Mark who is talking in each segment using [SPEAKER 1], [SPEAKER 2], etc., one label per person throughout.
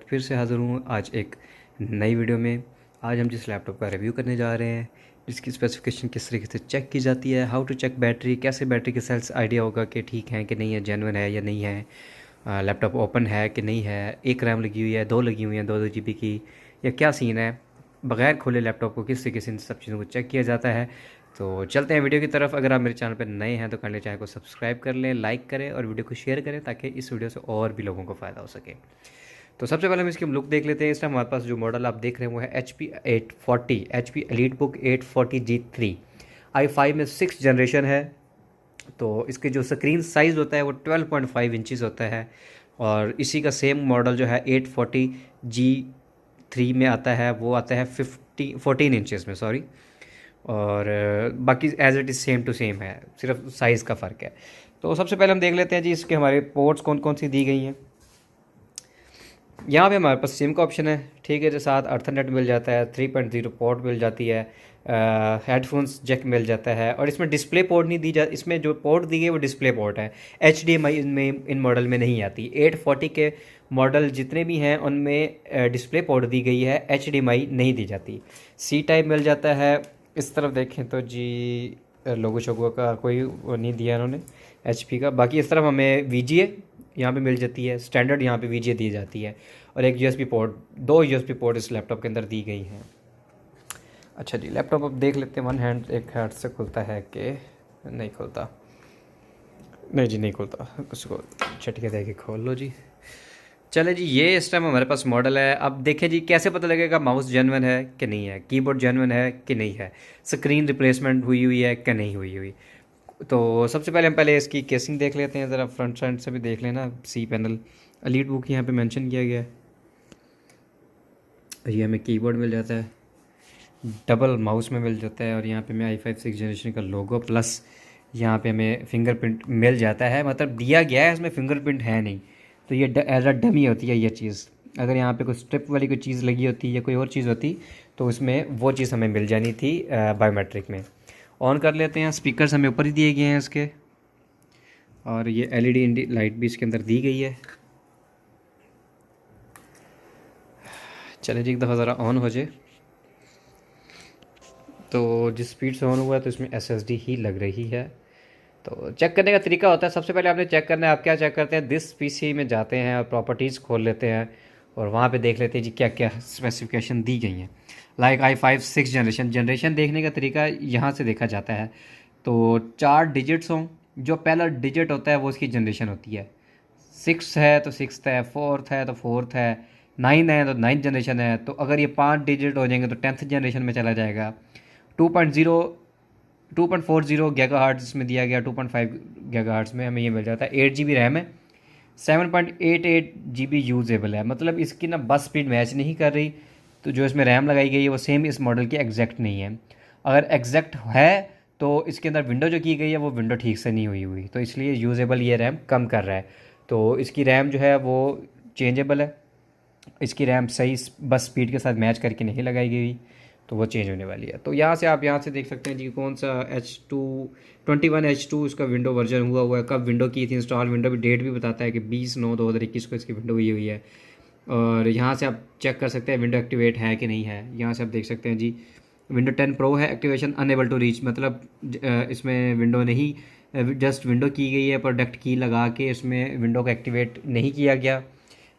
[SPEAKER 1] फिर से हाज़िर हूँ आज एक नई वीडियो में। आज हम जिस लैपटॉप का रिव्यू करने जा रहे हैं, जिसकी स्पेसिफिकेशन किस तरीके से चेक की जाती है, हाउ टू चेक बैटरी, कैसे बैटरी के सेल्स आइडिया होगा कि ठीक है कि नहीं है, जेन्युइन है या नहीं है, लैपटॉप ओपन है कि नहीं है, एक रैम लगी हुई है, दो लगी हुई हैं, 2 GB की, या क्या सीन है, बगैर खोले लैपटॉप को किस तरीके से इन सब चीज़ों को चेक किया जाता है। तो चलते हैं वीडियो की तरफ। अगर आप मेरे चैनल पर नए हैं तो कर लें, चैनल को सब्सक्राइब कर लें, लाइक करें और वीडियो को शेयर करें ताकि इस वीडियो से और भी लोगों को फ़ायदा हो सके। तो सबसे पहले हम इसकी लुक देख लेते हैं। इस टाइम हमारे पास जो मॉडल आप देख रहे हैं वो है HP 840 HP EliteBook 840G3 i5 में 6th जनरेशन है। तो इसके जो स्क्रीन साइज़ होता है वो 12.5 इंचज़ होता है और इसी का सेम मॉडल जो है 840G3 में आता है, वो आता है 14 इंचज़ में, सॉरी। और बाकी as it is same to same है, सिर्फ साइज़ का फ़र्क है। तो सबसे पहले हम देख लेते हैं जी इसके हमारे पोर्ट्स कौन कौन सी दी गई हैं। यहाँ पे हमारे पास सिम का ऑप्शन है, ठीक है, जो साथ अर्थनेट मिल जाता है, 3.0 पोर्ट मिल जाती है, हेडफोन्स जैक मिल जाता है और इसमें डिस्प्ले पोर्ट नहीं दी जा, इसमें जो पोर्ट दी गई है वो डिस्प्ले पोर्ट है। HDMI इनमें इन मॉडल में नहीं आती। 840 के मॉडल जितने भी हैं उनमें डिस्प्ले पोर्ट दी गई है, HDMI नहीं दी जाती। C टाइप मिल जाता है। इस तरफ देखें तो जी लोगो शोगो का कोई वो नहीं दिया इन्होंने HP का। बाकी इस तरफ हमें VGA यहाँ पे मिल जाती है, स्टैंडर्ड यहाँ पे VGA दी जाती है और एक USB पोर्ट, 2 USB पोर्ट इस लैपटॉप के अंदर दी गई हैं। अच्छा जी, लैपटॉप अब देख लेते हैं वन हैंड, एक हैंड से खुलता है कि नहीं खुलता। नहीं जी, नहीं खुलता, उसको झटके दे के खोल लो जी। चले जी, ये इस टाइम हमारे पास मॉडल है। अब देखें जी कैसे पता लगेगा माउस जेन्युइन है कि नहीं है, कीबोर्ड जेन्युइन है कि नहीं है, स्क्रीन रिप्लेसमेंट हुई हुई है कि नहीं हुई हुई। तो सबसे पहले हम इसकी केसिंग देख लेते हैं, ज़रा फ्रंट साइड से भी देख लेना। सी पैनल EliteBook यहाँ पे मेंशन किया गया है। ये हमें कीबोर्ड मिल जाता है, डबल माउस में मिल जाता है और यहाँ पे हमें i5 6th जनरेशन का लोगो प्लस यहाँ पे हमें फिंगरप्रिंट मिल जाता है। मतलब दिया गया है, इसमें फिंगरप्रिंट है नहीं, तो ये एज अ डमी होती है ये चीज़। अगर यहाँ पे कोई स्ट्रिप वाली कोई चीज़ लगी होती या कोई और चीज़ होती तो उसमें वो चीज़ हमें मिल जानी थी बायोमेट्रिक में। ऑन कर लेते हैं। स्पीकर्स हमें ऊपर ही दिए गए हैं इसके और ये LED लाइट भी इसके अंदर दी गई है। चले जी, एक दफ़ा ज़रा ऑन हो जाए। तो जिस स्पीड से ऑन हुआ है तो इसमें SSD ही लग रही है। तो चेक करने का तरीका होता है, सबसे पहले आपने चेक करना है, आप क्या चेक करते हैं, दिस PC में जाते हैं और प्रॉपर्टीज़ खोल लेते हैं और वहाँ पे देख लेते हैं जी क्या क्या स्पेसिफिकेशन दी गई हैं। लाइक i5 6th जनरेशन देखने का तरीका यहाँ से देखा जाता है। तो 4 डिजिट्स हों, जो पहला डिजिट होता है वो उसकी जनरेशन होती है। 6 है तो 6th है, 4th है तो 4th है, 9 है तो 9th जनरेशन है। तो अगर ये 5 डिजिट हो जाएंगे तो 10th जनरेशन में चला जाएगा। 2.40 गीगाहर्ट्ज़ में दिया गया, 2.5 गीगाहर्ट्ज़ में हमें ये मिल जाता है। 8 GB रैम है, 7.88 GB यूजेबल है। मतलब इसकी ना बस स्पीड मैच नहीं कर रही, तो जो इसमें रैम लगाई गई है वो सेम इस मॉडल की एग्जैक्ट नहीं है। अगर एग्जैक्ट है तो इसके अंदर विंडो जो की गई है वो विंडो ठीक से नहीं हुई तो इसलिए यूजेबल ये रैम कम कर रहा है। तो इसकी रैम जो है वो चेंजेबल है, इसकी रैम सही बस स्पीड के साथ मैच करके नहीं लगाई गई, तो वो चेंज होने वाली है। तो यहाँ से आप यहाँ से देख सकते हैं जी कौन सा H21H2 इसका विंडो वर्जन हुआ है, कब विंडो की थी इंस्टॉल, विंडो भी डेट भी बताता है कि 20/9/2021 को इसकी विंडो हुई है। और यहाँ से आप चेक कर सकते हैं विंडो एक्टिवेट है कि नहीं है। यहाँ से आप देख सकते हैं जी विंडो 10 प्रो है, एक्टिवेशन अनएबल टू रीच, मतलब इसमें विंडो नहीं, जस्ट विंडो की गई है, प्रोडक्ट की लगा के इसमें विंडो को एक्टिवेट नहीं किया गया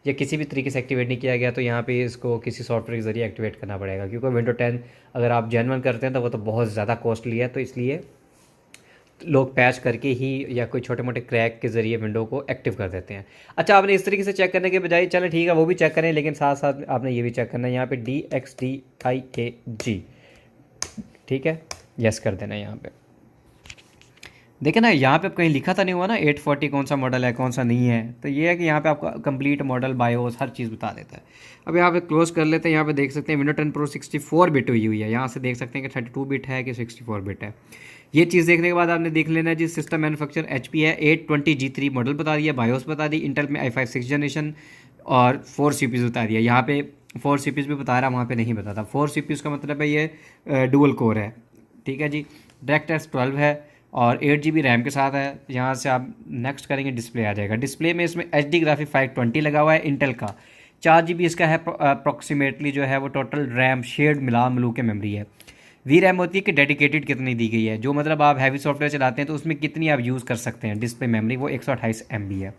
[SPEAKER 1] या किसी भी तरीके से एक्टिवेट नहीं किया गया। तो यहाँ पे इसको किसी सॉफ्टवेयर के ज़रिए एक्टिवेट करना पड़ेगा, क्योंकि विंडो 10 अगर आप जेन्युइन करते हैं तो वो तो बहुत ज़्यादा कॉस्टली है। तो इसलिए लोग पैच करके ही या कोई छोटे मोटे क्रैक के ज़रिए विंडो को एक्टिव कर देते हैं। अच्छा, आपने इस तरीके से चेक करने के बजाय, चलें ठीक है वो भी चेक करें, लेकिन साथ साथ आपने ये भी चेक करना है, यहाँ पे DXDIAG, ठीक है, यस कर देना है। यहाँ पे देखें ना, यहाँ पे अब कहीं लिखा था नहीं हुआ ना 840 कौन सा मॉडल है कौन सा नहीं है। तो ये है कि यहाँ पे आपका कंप्लीट मॉडल, बायोस, हर चीज़ बता देता है। अब यहाँ पे क्लोज कर लेते हैं। यहाँ पे देख सकते हैं विंडो 10 प्रो 64 बिट हुई है। यहाँ से देख सकते हैं कि 32 बिट है कि 64 बिट है। ये चीज़ देखने के बाद आपने देख लेना है जी सिस्टम मैन्युफैक्चर HP है, 820G3 मॉडल बता दिया, बायोस बता दी, इंटेल में i5 6th जनरेशन और 4 CPUs बता दिया। यहाँ पे 4 CPUs भी बता रहा, वहाँ पे नहीं बताता। 4 CPUs का मतलब है ये डुअल कोर है, ठीक है जी। DirectX 12 है और 8 GB रैम के साथ है। यहाँ से आप नेक्स्ट करेंगे, डिस्प्ले आ जाएगा। डिस्प्ले में इसमें HD ग्राफिक 520 लगा हुआ है इंटेल का, 4 GB इसका है अप्रॉक्सीमेटली जो है वो टोटल रैम शेयर्ड मिला मिलू के मेमोरी है। वी रैम होती है कि डेडिकेटेड कितनी दी गई है, जो मतलब आप हैवी सॉफ्टवेयर चलाते हैं तो उसमें कितनी आप यूज़ कर सकते हैं डिस्प्ले मेमोरी, वो 128 MB है।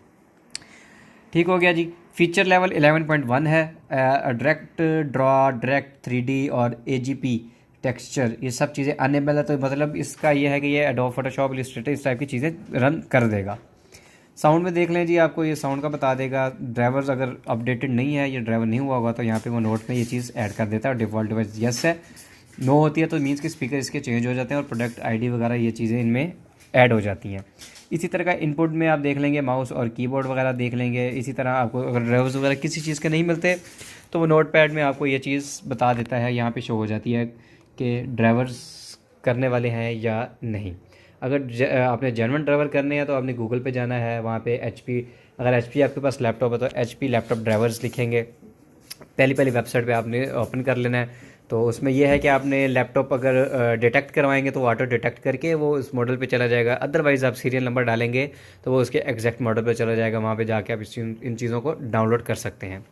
[SPEAKER 1] ठीक हो गया जी। फीचर लेवल 11.1 है। डायरेक्ट ड्रॉ, डायरेक्ट 3D और AGP टेक्सचर, ये सब चीज़ें अनेबल है। तो मतलब इसका ये है कि ये एडोब फोटोशॉप, इलस्ट्रेटर इस टाइप की चीज़ें रन कर देगा। साउंड में देख लें जी, आपको ये साउंड का बता देगा। ड्राइवर्स अगर अपडेटेड नहीं है, ये ड्राइवर नहीं हुआ होगा तो यहाँ पे वो नोट में ये चीज़ ऐड कर देता है। और डिफ़ॉल्ट डिवाइस यस है, नो होती है तो मीन्स के स्पीकर इसके चेंज हो जाते हैं और प्रोडक्ट ID वगैरह ये चीज़ें इनमें ऐड हो जाती हैं। इसी तरह का इनपुट में आप देख लेंगे, माउस और कीबोर्ड वगैरह देख लेंगे। इसी तरह आपको अगर ड्राइवर्स वगैरह किसी चीज़ के नहीं मिलते तो वो नोट पैड में आपको ये चीज़ बता देता है, यहाँ पे शो हो जाती है कि ड्राइवर्स करने वाले हैं या नहीं। अगर आपने जेन्युइन ड्राइवर करने हैं तो आपने गूगल पे जाना है, वहाँ पे HP, अगर HP आपके पास लैपटॉप है तो HP लैपटॉप ड्राइवर्स लिखेंगे, पहली वेबसाइट पे आपने ओपन कर लेना है। तो उसमें यह है कि आपने लैपटॉप अगर डिटेक्ट करवाएंगे तो वो ऑटो डिटेक्ट करके वो उस मॉडल पे चला जाएगा। अदरवाइज़ आप सीरियल नंबर डालेंगे तो वो उसके एग्जैक्ट मॉडल पे चला जाएगा, वहाँ पे जाके आप इन चीज़ों को डाउनलोड कर सकते हैं।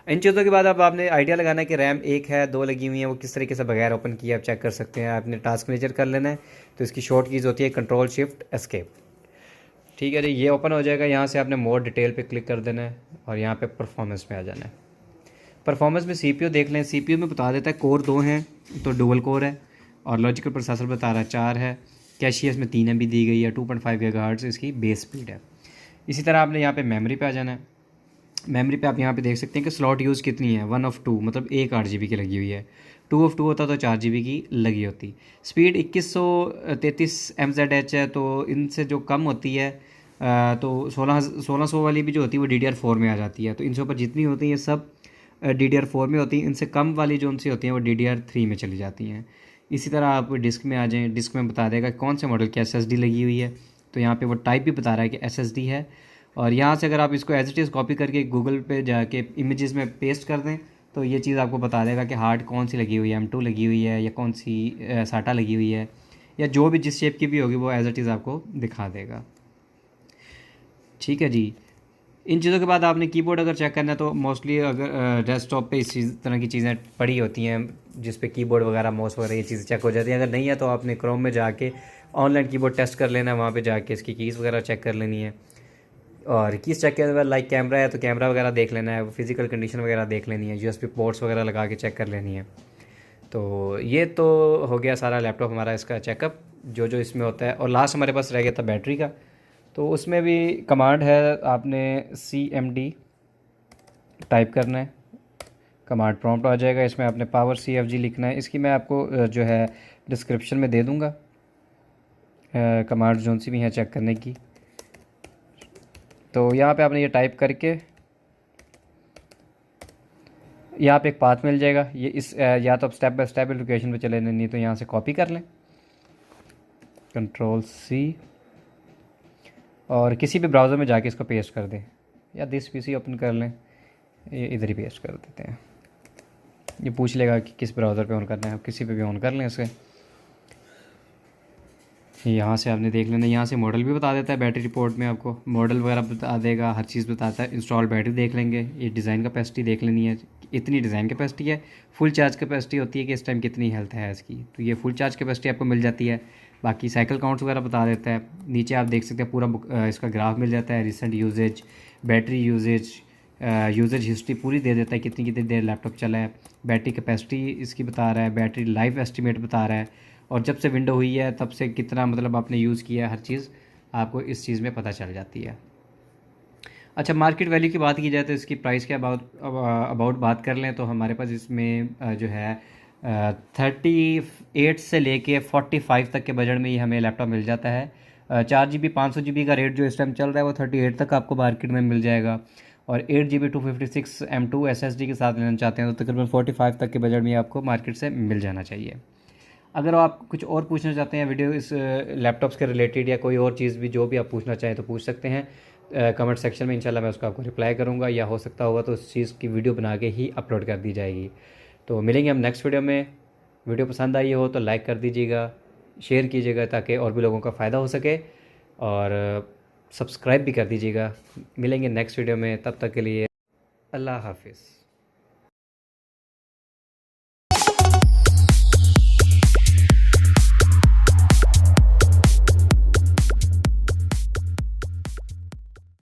[SPEAKER 1] इन चीज़ों के बाद अब आपने आइडिया लगाना है कि रैम 1 है 2 लगी हुई है, वो किस तरीके से बगैर ओपन किए आप चेक कर सकते हैं। आपने टास्क मैनेजर कर लेना है, तो इसकी शॉर्ट कीज़ होती है Ctrl+Shift+Escape। ठीक है जी, ये ओपन हो जाएगा। यहाँ से आपने मोर डिटेल पे क्लिक कर देना है और यहाँ पे परफॉर्मेंस में आ जाना है। परफॉर्मेंस में CPU देख लें, CPU में बता देता है कोर 2 हैं तो डुअल कोर है, और लॉजिकल प्रोसेसर बता रहा है 4 है। कैशियस में 3 MB दी गई है, 2.5 GHz इसकी बेस स्पीड है। इसी तरह आपने यहाँ पे मेमोरी पे आ जाना है। मेमोरी पे आप यहाँ पे देख सकते हैं कि स्लॉट यूज़ कितनी है, 1 of 2, मतलब एक 8 GB की लगी हुई है। 2 of 2 होता तो 4 GB की लगी होती। स्पीड 2133 MZH है, तो इनसे जो कम होती है तो 1600 वाली भी जो होती है वो DDR4 में आ जाती है। तो इनसे ऊपर जितनी होती हैं ये सब DDR4 में होती हैं, इनसे कम वाली जो उनसे होती हैं वो DDR3 में चली जाती हैं। इसी तरह आप डिस्क में आ जाएँ, डिस्क में बता देगा कौन से मॉडल की SSD लगी हुई है, तो यहाँ पे वो टाइप भी बता रहा है कि SSD है। और यहाँ से अगर आप इसको एज इट इज़ कॉपी करके गूगल पे जाके इमेजेस में पेस्ट कर दें तो ये चीज़ आपको बता देगा कि हार्ड कौन सी लगी हुई है, M2 लगी हुई है या कौन सी SATA लगी हुई है, या जो भी जिस शेप की भी होगी वो एज इट इज़ आपको दिखा देगा। ठीक है जी। इन चीज़ों के बाद आपने कीबोर्ड अगर चेक करना है तो मोस्टली अगर डेस्कटॉप पे इस तरह की चीज़ें पड़ी होती हैं जिस पे कीबोर्ड वगैरह माउस वगैरह ये चीज़ें चेक हो जाती हैं। अगर नहीं है तो आपने क्रोम में जाके ऑनलाइन कीबोर्ड टेस्ट कर लेना है, वहाँ पे जाके इसकी कीज़ वगैरह चेक कर लेनी है। और कीज़ चेक करने के बाद लाइक कैमरा है तो कैमरा वगैरह देख लेना है, फिज़िकल कंडीशन वगैरह देख लेनी है, USB पोर्ट्स वगैरह लगा के चेक कर लेनी है। तो ये तो हो गया सारा लैपटॉप हमारा इसका चेकअप जो जो इसमें होता है। और लास्ट हमारे पास रह गया था बैटरी का, तो उसमें भी कमांड है, आपने CMD टाइप करना है, कमांड प्रॉम्प्ट आ जाएगा। इसमें आपने पावर CFG लिखना है। इसकी मैं आपको जो है डिस्क्रिप्शन में दे दूँगा कमांड जो सी भी हैं चेक करने की। तो यहाँ पे आपने ये टाइप करके यहाँ पे एक पाथ मिल जाएगा, ये इस या तो आप स्टेप बाय स्टेप लोकेशन पे चले, नहीं तो यहाँ से कॉपी कर लें Ctrl+C और किसी भी ब्राउज़र में जाके इसको पेस्ट कर दें, या दिस PC ओपन कर लें, ये इधर ही पेस्ट कर देते हैं। ये पूछ लेगा कि किस ब्राउज़र पे ऑन करना है, किसी पे भी ऑन कर लें इसे। यहाँ से आपने देख लेना, यहाँ से मॉडल भी बता देता है, बैटरी रिपोर्ट में आपको मॉडल वगैरह बता देगा, हर चीज़ बताता है। इंस्टॉल बैटरी देख लेंगे, ये डिज़ाइन कैपेसिटी देख लेनी है, इतनी डिज़ाइन कैपेसिटी है। फुल चार्ज कैपेसिटी होती है कि इस टाइम कितनी हेल्थ है इसकी, तो ये फुल चार्ज कैपेसिटी आपको मिल जाती है। बाकी साइकिल काउंट्स वगैरह बता देता है। नीचे आप देख सकते हैं पूरा इसका ग्राफ मिल जाता है, recent usage, battery usage, usage history पूरी दे देता है, कितनी कितनी देर लैपटॉप चला है। बैटरी कैपेसिटी इसकी बता रहा है, बैटरी लाइफ एस्टिमेट बता रहा है, और जब से विंडो हुई है तब से कितना मतलब आपने यूज़ किया है, हर चीज़ आपको इस चीज़ में पता चल जाती है। अच्छा, मार्केट वैल्यू की बात की जाए तो इसकी प्राइस के अबाउट बात कर लें तो हमारे पास इसमें जो है 38 से लेके 45 तक के बजट में ही हमें लैपटॉप मिल जाता है। 4 GB 500 GB का रेट जो इस टाइम चल रहा है वो 38 तक आपको मार्केट में मिल जाएगा। और 8 GB 256 M2 SSD के साथ लेना चाहते हैं तो तकरीबन 45 तक के बजट में आपको मार्केट से मिल जाना चाहिए। अगर आप कुछ और पूछना चाहते हैं वीडियो इस लैपटॉप्स के रिलेटेड, या कोई और चीज़ भी जो भी आप पूछना चाहें तो पूछ सकते हैं कमेंट सेक्शन में, इंशाल्लाह मैं उसको आपको रिप्लाई करूँगा, या हो सकता होगा तो उस चीज़ की वीडियो बना के ही अपलोड कर दी जाएगी। तो मिलेंगे हम नेक्स्ट वीडियो में। वीडियो पसंद आई हो तो लाइक कर दीजिएगा, शेयर कीजिएगा ताकि और भी लोगों का फ़ायदा हो सके, और सब्सक्राइब भी कर दीजिएगा। मिलेंगे नेक्स्ट वीडियो में, तब तक के लिए अल्लाह हाफिज़।